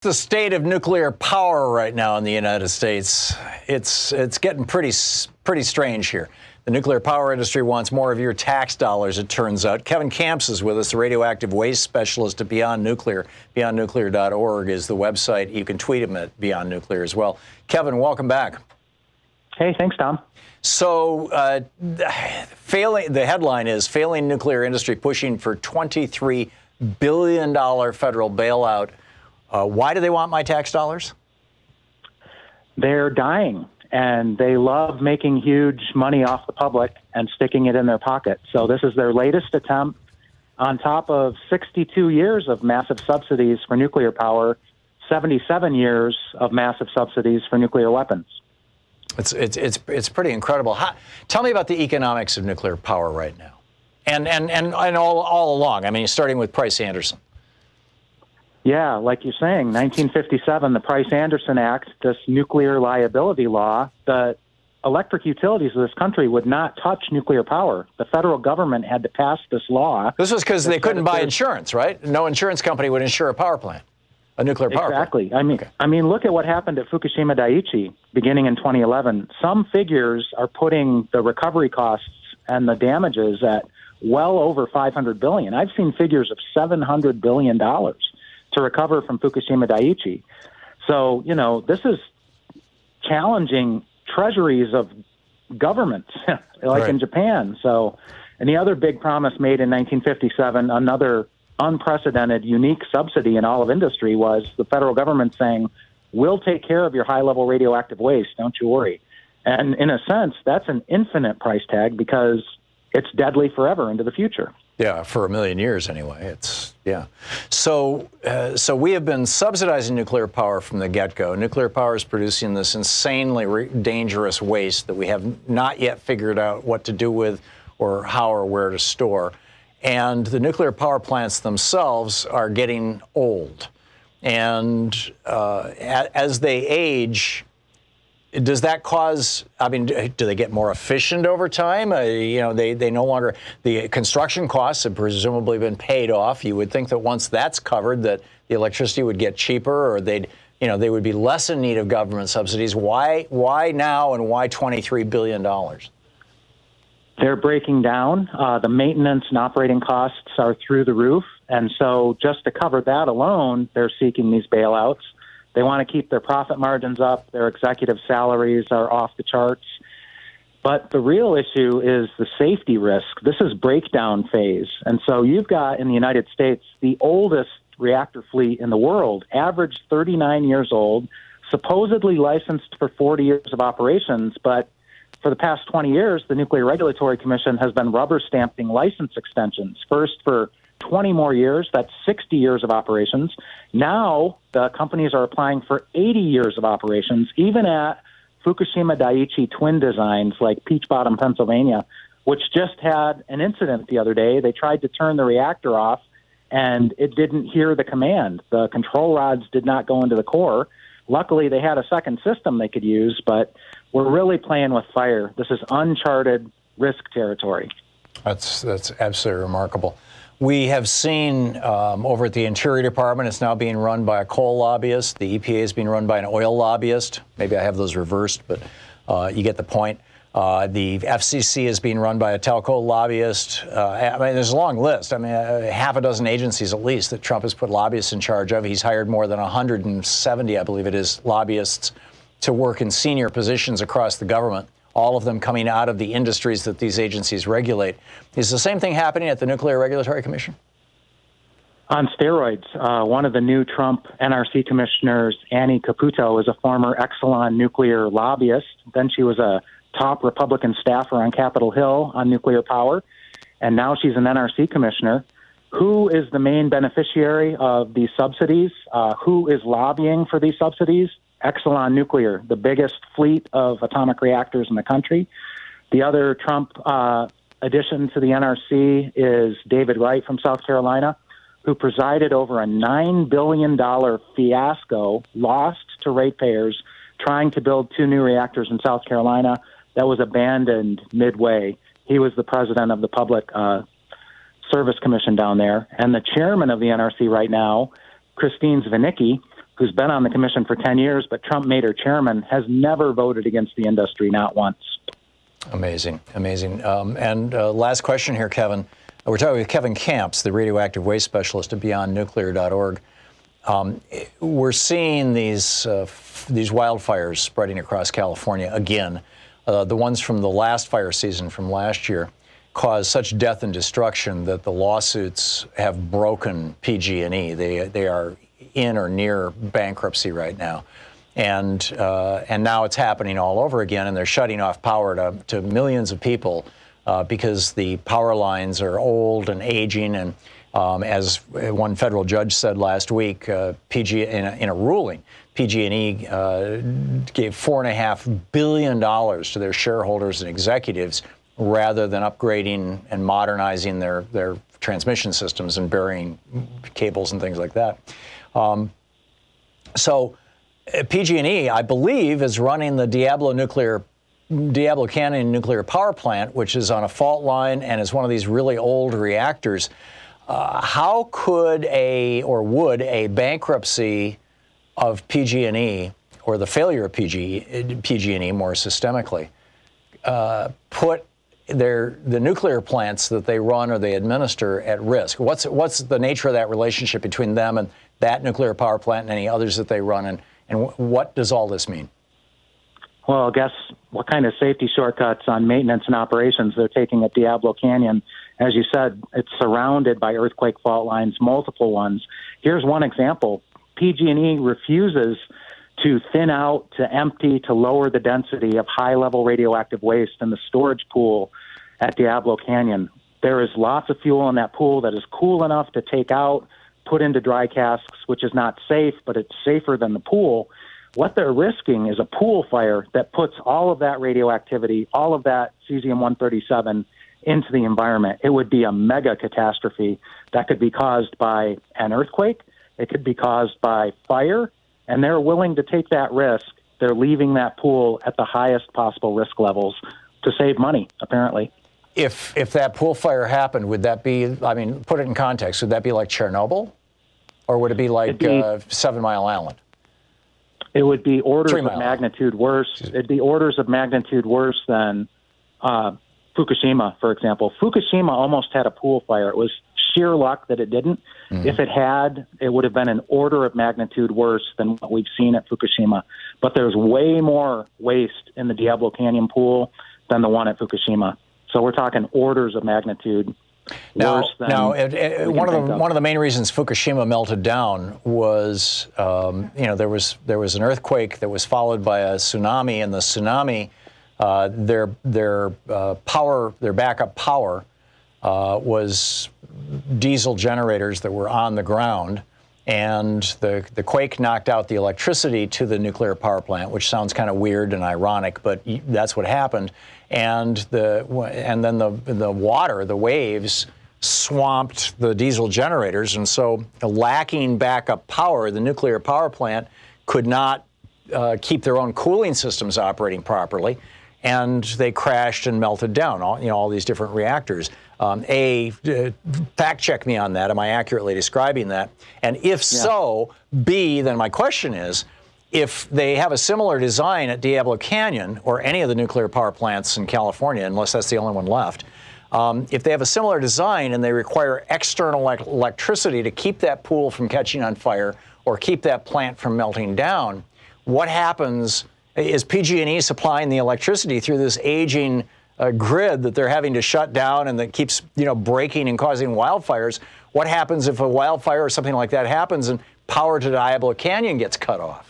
The state of nuclear power right now in the United States, it's getting pretty strange here. The nuclear power industry wants more of your tax dollars, it turns out. Kevin Kamps is with us, the radioactive waste specialist at Beyond Nuclear. BeyondNuclear.org is the website. You can tweet him at Beyond Nuclear as well. Kevin, welcome back. Hey, thanks, Tom. So the headline is Failing Nuclear Industry Pushing for $23 billion federal bailout. Why do they want my tax dollars? They're dying, and they love making huge money off the public and sticking it in their pocket. So this is their latest attempt on top of 62 years of massive subsidies for nuclear power, 77 years of massive subsidies for nuclear weapons. It's pretty incredible. Tell me about the economics of nuclear power right now, and all along. I mean, starting with Price-Anderson. Yeah, like you're saying, 1957, the Price-Anderson Act, this nuclear liability law, the electric utilities of this country would not touch nuclear power. The federal government had to pass this law. This was because they couldn't buy insurance, right? No insurance company would insure a power plant, a nuclear power plant. Exactly. I mean, look at what happened at Fukushima Daiichi beginning in 2011. Some figures are putting the recovery costs and the damages at well over $500 billion. I've seen figures of $700 billion to recover from Fukushima Daiichi. So, you know, this is challenging treasuries of governments, like in Japan. So, and the other big promise made in 1957, another unprecedented, unique subsidy in all of industry, was the federal government saying, we'll take care of your high-level radioactive waste, don't you worry. And in a sense, that's an infinite price tag because it's deadly forever into the future. Yeah, for 1 million years anyway. So we have been subsidizing nuclear power from the get-go. Nuclear power is producing this insanely dangerous waste that we have not yet figured out what to do with or how or where to store. And the nuclear power plants themselves are getting old. And as they age, does that cause, I mean, do they get more efficient over time? You know, they no longer, the construction costs have presumably been paid off. You would think that once that's covered, that the electricity would get cheaper, or they would be less in need of government subsidies. Why now, and why $23 billion? They're breaking down. The maintenance and operating costs are through the roof. And so just to cover that alone, they're seeking these bailouts. They want to keep their profit margins up. Their executive salaries are off the charts. But the real issue is the safety risk. This is breakdown phase. And so you've got, in the United States, the oldest reactor fleet in the world, average 39 years old, supposedly licensed for 40 years of operations. But for the past 20 years, the Nuclear Regulatory Commission has been rubber stamping license extensions, first for 20 more years, that's 60 years of operations. Now the companies are applying for 80 years of operations, even at Fukushima Daiichi twin designs like Peach Bottom, Pennsylvania, which just had an incident the other day. They tried to turn the reactor off, and it didn't hear the command. The control rods did not go into the core. Luckily, they had a second system they could use, but we're really playing with fire. This is uncharted risk territory. That's absolutely remarkable. We have seen over at the Interior Department, it's now being run by a coal lobbyist. The EPA is being run by an oil lobbyist. Maybe I have those reversed, but you get the point. The FCC is being run by a telco lobbyist. I mean, there's a long list. I mean, half a dozen agencies at least that Trump has put lobbyists in charge of. He's hired more than 170, I believe it is, lobbyists to work in senior positions across the government, all of them coming out of the industries that these agencies regulate. Is the same thing happening at the Nuclear Regulatory Commission? On steroids. One of the new Trump NRC commissioners, Annie Caputo, is a former Exelon nuclear lobbyist. Then she was a top Republican staffer on Capitol Hill on nuclear power, and now she's an NRC commissioner. Who is the main beneficiary of these subsidies? Who is lobbying for these subsidies? Exelon Nuclear, the biggest fleet of atomic reactors in the country. The other Trump addition to the NRC is David Wright from South Carolina, who presided over a $9 billion fiasco, lost to ratepayers, trying to build 2 new reactors in South Carolina that was abandoned midway. He was the president of the Public Service Commission down there. And the chairman of the NRC right now, Christine Zvinicki, who's been on the commission for 10 years, but Trump made her chairman, has never voted against the industry, not once. Amazing, amazing. And last question here, Kevin. We're talking with Kevin Kamps, the radioactive waste specialist at beyondnuclear.org. We're seeing these wildfires spreading across California again. The ones from the last fire season from last year caused such death and destruction that the lawsuits have broken PG&E. They are in or near bankruptcy right now. And now it's happening all over again, and they're shutting off power to millions of people because the power lines are old and aging. And as one federal judge said last week, in a ruling, PG&E gave $4.5 billion to their shareholders and executives rather than upgrading and modernizing their transmission systems and burying cables and things like that. So PG&E, I believe, is running the Diablo Canyon nuclear power plant, which is on a fault line and is one of these really old reactors. How could would a bankruptcy of PG&E, or the failure of PG&E more systemically, put the nuclear plants that they run or they administer at risk? What's the nature of that relationship between them and that nuclear power plant and any others that they run, and what does all this mean? Well, I guess what kind of safety shortcuts on maintenance and operations they're taking at Diablo Canyon. As you said, it's surrounded by earthquake fault lines, multiple ones. Here's one example. PG&E refuses to thin out, to empty, to lower the density of high-level radioactive waste in the storage pool at Diablo Canyon. There is lots of fuel in that pool that is cool enough to take out, put into dry casks, which is not safe, but it's safer than the pool. What they're risking is a pool fire that puts all of that radioactivity, all of that cesium-137 into the environment. It would be a mega catastrophe that could be caused by an earthquake. It could be caused by fire, and they're willing to take that risk. They're leaving that pool at the highest possible risk levels to save money, apparently. If that pool fire happened, would that be, I mean, put it in context, would that be like Chernobyl? Or would it be like 7 Mile Island? It would be orders of magnitude worse. It'd be orders of magnitude worse than Fukushima, for example. Fukushima almost had a pool fire. It was sheer luck that it didn't. Mm-hmm. If it had, it would have been an order of magnitude worse than what we've seen at Fukushima. But there's way more waste in the Diablo Canyon pool than the one at Fukushima. So we're talking orders of magnitude worse than. Now, one of the main reasons Fukushima melted down was, there was an earthquake that was followed by a tsunami, and the tsunami, their backup power was diesel generators that were on the ground, and the quake knocked out the electricity to the nuclear power plant, which sounds kind of weird and ironic, but that's what happened. And then the water, the waves, swamped the diesel generators, and so lacking backup power, the nuclear power plant could not keep their own cooling systems operating properly, and they crashed and melted down. All these different reactors. Fact check me on that. Am I accurately describing that? And if so, B, then my question is, if they have a similar design at Diablo Canyon or any of the nuclear power plants in California, unless that's the only one left, if they have a similar design and they require external electricity to keep that pool from catching on fire or keep that plant from melting down, what happens? Is PG&E supplying the electricity through this aging grid that they're having to shut down and that keeps breaking and causing wildfires? What happens if a wildfire or something like that happens and power to Diablo Canyon gets cut off?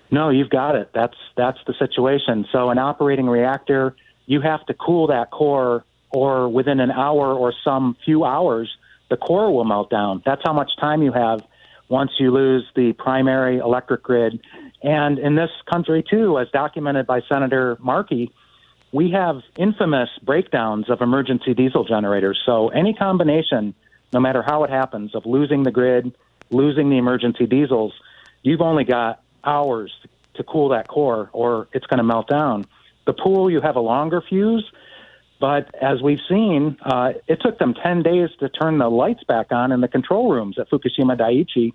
No, you've got it. That's the situation. So an operating reactor, you have to cool that core, or within an hour or some few hours, the core will melt down. That's how much time you have once you lose the primary electric grid. And in this country, too, as documented by Senator Markey, we have infamous breakdowns of emergency diesel generators. So any combination, no matter how it happens, of losing the grid, losing the emergency diesels, you've only got hours to cool that core, or it's going to melt down. The pool, you have a longer fuse, but as we've seen, it took them 10 days to turn the lights back on in the control rooms at Fukushima Daiichi.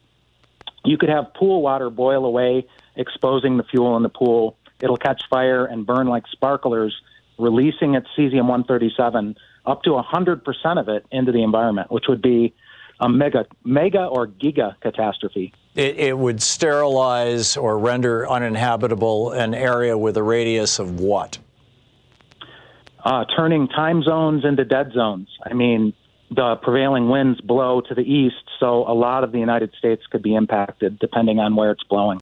You could have pool water boil away, exposing the fuel in the pool. It'll catch fire and burn like sparklers, releasing its cesium-137, up to 100% of it into the environment, which would be a mega or giga catastrophe. It would sterilize or render uninhabitable an area with a radius of what? Turning time zones into dead zones. I mean, the prevailing winds blow to the east, so a lot of the United States could be impacted depending on where it's blowing.